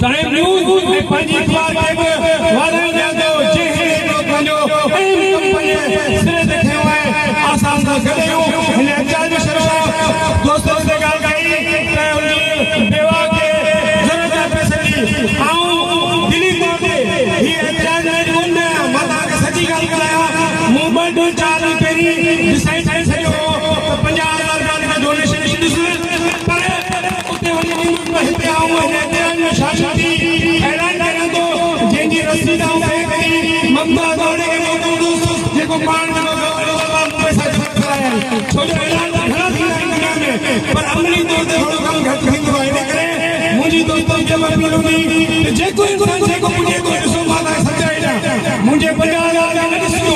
time news में पंजी इतवार के वादन जादो जेहे तो पंजो एम कंपनी सिरे देखे हुए आसान सा गड़ियों ने चार्ज शर्मा दोस्तों से गाल गई बेवा के जरूरत पैसे दी आऊं दिल्ली कोटे ये चार्ज ने माता के सजी गाल कराया मूवमेंट चालू करी डिसाइड से जो 50,000 का डोनेशन पर उते वनी हिते आऊं ने शाश्वती ऐलान करा तो जेंजी रसीदा पे करी ममता दौड़े के दोस्त जेको पान में पैसा कराया छोटे ऐलान घणा थी दुनिया में पर अमली तौर ते थोड़ो कम घट थींदो आहे इन करे मुंहिंजी दोस्तन खे अपील हुई जेको इंसान जेको मुंहिंजे को ॾिसो माता सचाई ॾा मुंहिंजे 50,000 न ॾिसो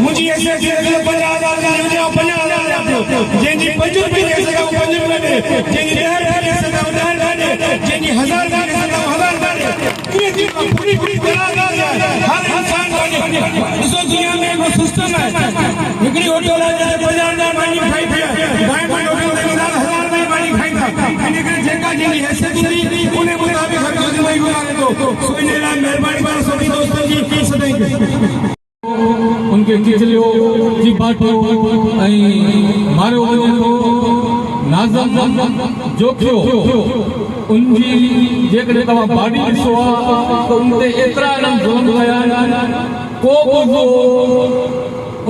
मुंहिंजी ऐसे 50,000 जेंजी 5 रुपए दे सघां 5 रुपए दे जेंजी 10 दे सघां 10 दे जेंजी 1000 दे सघां 1000 दे ये पूरी बराबर हर इंसान ॾिसो दुनिया में को सिस्टम है हिकड़ी होटल है जे 50,000 मानी खाई पिया डायमंड होटल में 1000 में मानी खाई था इन करे जेका जेंजी हैसियत हुंदी उन्हें मुताबिक हर जिंदगी गुजारे तो सो इन लाइ मेहरबानी कर सभी दोस्तों जी की सदाई उनके किचलियो जी बाटो आई मारो वने तो नाज़म जोखियो उनजी जेकॾहिं तव्हां बाडी ॾिसो तो उनते एतिरा इन्हनि जुल्म कया को बि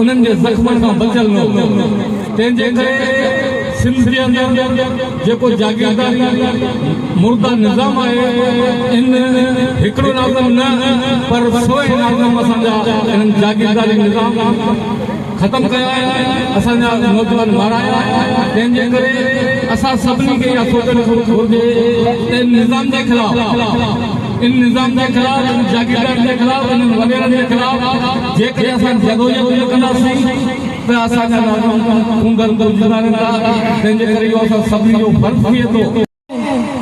उन्हनि जे ज़ख़्मनि खां बचियल न हो तंहिंजे करे सिंध जे अंदरि जेको जागीरदारी मुर्दा निज़ाम आहे इन हिकिड़ो नाज़म न पर 100 नाज़म असांजा इन्हनि जागीरदारी निज़ाम ख़त्म कया असांजा नौजवान माराया तंहिंजे करे असां सभिनी खे इहा सोचणु घुरिजे त निज़ाम जे ख़िलाफ़ इन निज़ाम के खिलाफ इन जागीरदार के खिलाफ इन वगैरह के खिलाफ जेकॾहिं असां जदोजहद कंदासीं त असांजा खूंगर गुज़ारंदा तंहिंजे करे इहो असां सभिनी जो फर्ज़ थिए थो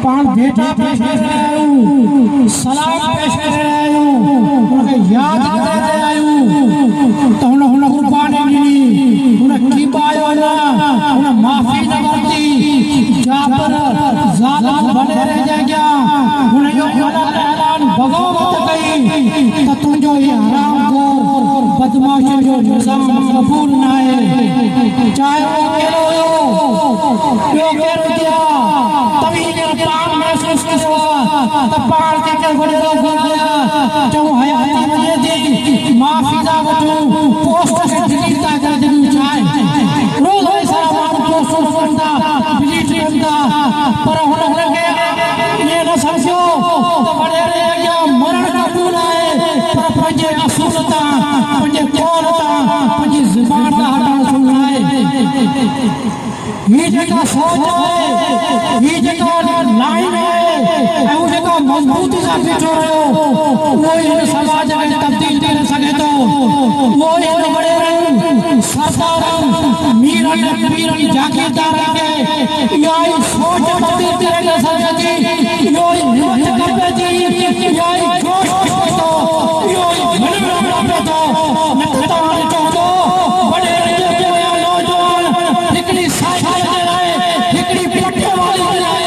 पाण बेटा पेश करे आहियूं सलाम पेश करे आहियूं उनखे यादि करे आहियूं त हुन कुर्बानी ॾिनी हुन कीबायो न हुन माफ़ी न वरिती जाबर ज़ालिम वॾेरे जे अॻियां हुन इहो ऐलान बग़ावत कई त तुंहिंजो इहो हरामखोर बदमाशन जो निज़ाम क़बूल न आहे चाहे उहो कहिड़ो हुयो ॿियो केरु हुजे तव्हीं पाण महसूस कयो त पाण जेके वॾेरो घुराया चऊं हयाती वञे थी माफ़ी था वठूं पोस्ट खे डिलीट था करे ॾियूं चाहे रोज़ सारा माण्हू पोस्ट कनि था डिलीट कनि था पर हुनखे ईअं न सम्झो त वॾेरे अॻियां मरण क़बूल आहे पर पंहिंजे असूल तां पंहिंजे कौल तां पंहिंजी ज़ुबान तां हटण सुन आहे ही जेका सोच आहे ही जेका लाइन आहे ऐं जेका मज़बूती सां बीठो रहियो उहो ई हिन समाज में तब्दील करे सघे थो उहो ई हिन वॾेरनि सरदारनि मीरनि पीरनि जागीरदारनि खे इहा ई सोच तब्दील करे सघे थी इहो ई हिम्मत खपे थी इहा ई जोश खपे थो इहो ई हिमत खपे थो न त तव्हां ॾिठो हूंदो वॾेरे जे पोयां नौजवान हिकिड़ी साइकिल जे लाइ हिकिड़ी पट वाली जे लाइ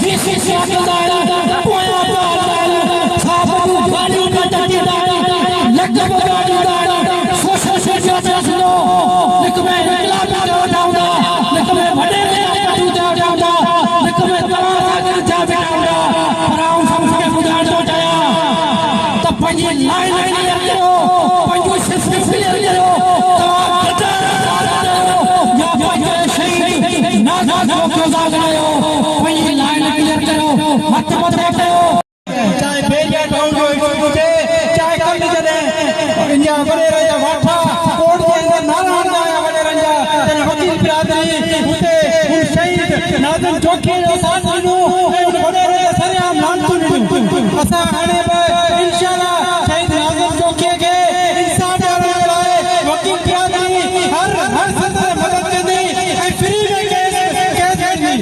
जीसीसी कंदा आहिनि पोयां साबु गाॾियूं न ॾींदा आहिनि लख ॾींदा आहिनि सोशल मीडिया ते ॾिसंदो हिक में इनकलाब जा वठाऊंदा हिक में वॾेरे जा वठाऊंदा हिक में तव्हां जा वठाऊंदा पर आउं सम्झ खे ॿुधाइण थो चाहियां त पंहिंजी लाइन क्लियर कयो पंहिंजो सिस्टम क्लियर कयो तव्हां या पंहिंजे शहीद नाज़ जो ॻाल्हायो पंहिंजी लाइन क्लियर कयो हथ मथे कयो चाहे बेरिया टाउन जो हुजे चाहे कल जॾहिं इंडिया वॾेरे जा वाठा कोर्ट जे अंदरि नाला हणंदा हुया वॾेरनि जा तॾहिं वकील बिरादरी हुते हुन शहीद नाज़म जोखी जो साथ ॾिनो ऐं हुन वॾेरे सरेआम लानतूं ॾिनियूं असां हाणे बि इंशाअल्लाह शहीद नाज़म जोखीअ खे इंसाफ़ ॾियारण जे लाइ वकील बिरादरी हर सदस्य मदद कंदी ऐं फ्री में केस कंदी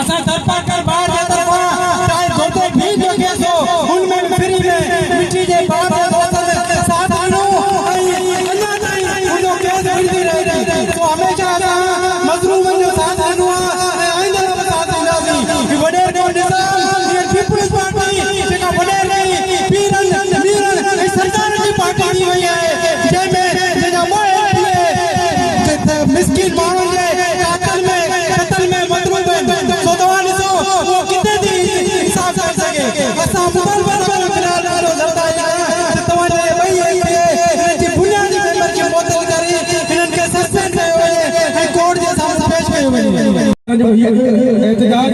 असां दरबार कर ॿार जे तरफ़ां चाहे धोते भी जो केस हो हुनमें फ्री में मिट्टी जे ॿार जे दोस्तनि साथ ॾिनो ऐं अञा ताईं हुनजो केस मिलंदी रहे थी तो हमेशह असां मज़लूमनि जो साथ ॾिनो आहे ऐं आईंदड़ बि साथ ॾींदासीं वो कितने दिन इंसाफ कर सके असां मुसलमान पर फिलहाल वालो लड़ता है तवाने भाई है जी बुनियादी मेंबर के मुअत्तल करी इन्हन के सस्पेंड कयो है कोर्ट जे सामने पेश कयो वञे जो ये एहतजाज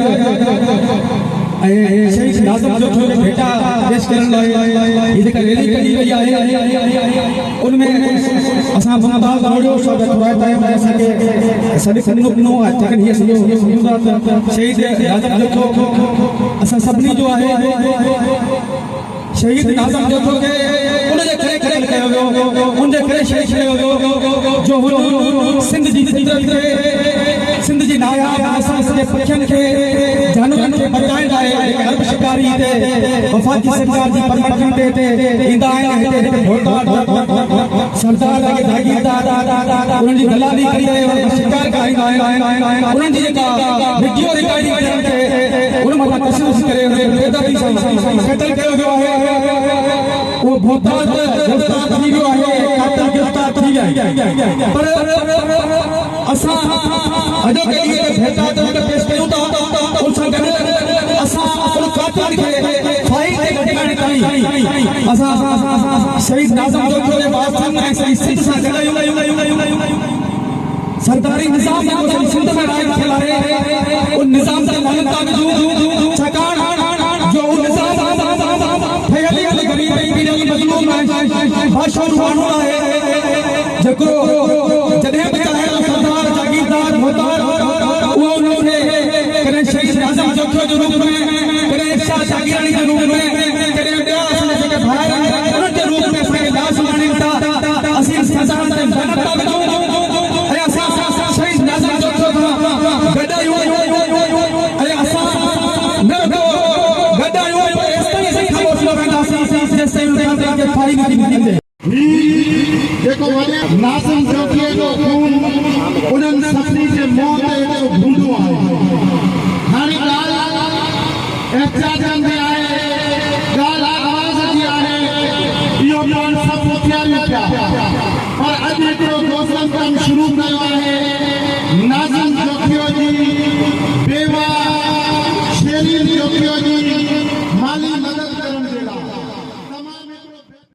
शहीद नाज़िम जोखो जो बेटा पेश करण लाइ ये जेका रैली कढी वई आहे उनमें असां मुमताज़ रोडियो सब थोरा टाइम असांखे सॾु करिणो पवंदो आहे छाकाणि हीअ सॼो शहीद नाज़िम जोखो असां सभिनी जो आहे शहीद नाज़िम जोखो खे उनजे करे क़तल कयो वियो उनजे करे शहीद कयो वियो जो हुन सिंध जी फितरत खे सिंध जी नायाब असां सॼे पखियुनि खे जानवरनि खे बचाइण लाइ हर्ब शिकारी ते वफ़ाक़ी सरकार जी परमिशन ते ईंदा आहिनि हिते सरदार के जागीरदार उन्हनि जी दलाली करी करे शिकार कराईंदा आहिनि उन्हनि जी जेका वीडियो रिकॉर्डिंग करण ते उन मथां तशदुद करे बेदर्दी सां क़तल कयो वियो आहे वो भोताल गिरफ़्तार थी वियो आहे कातिल गिरफ़्तार थी विया पर असां अॼु कॾहिं भेटा ते पेश कयूं था उन सां गॾु असां उन कातिल खे फाइल ते घटाइण ताईं असां शहीद नाज़िम जोखो जे वास्ते ऐं सही सिंध सां गॾायूं सरकारी निज़ाम जो सिंध में राज फैलाए उन निज़ाम से लानत विझूं छाकाणि जो उन निज़ाम फैली गरीब ऐं मज़लूम बादशाह माण्हू आहे जेको जॾहिं बि चाहे सरदार जागीरदार मोहतार उहो उन्हनि खे कॾहिं शहीद नाज़िम जोखो जे रूप में कॾहिं शाह जागीरानी जे रूप में कॾहिं ॿिया असांजा जेके भाइर आहिनि उन्हनि जे रूप में असांखे लाश माणीनि था असीं सज़ा ते लानत था विझूं ऐं असां शहीद नाज़िम जोखो सां गॾायूं ऐं असां न गॾायूं एसिताईं असीं ख़ामोश न रहंदासीं जेसिताईं उन्हनि खे फाड़ी नथी मिलंदी देखो वाले नाज़िम जोखो जो खून उन्हनि सभिनी जे मुंहं ते हिकिड़ो भूंडो आहे हाणे ॻाल्हि एहतिजाजनि में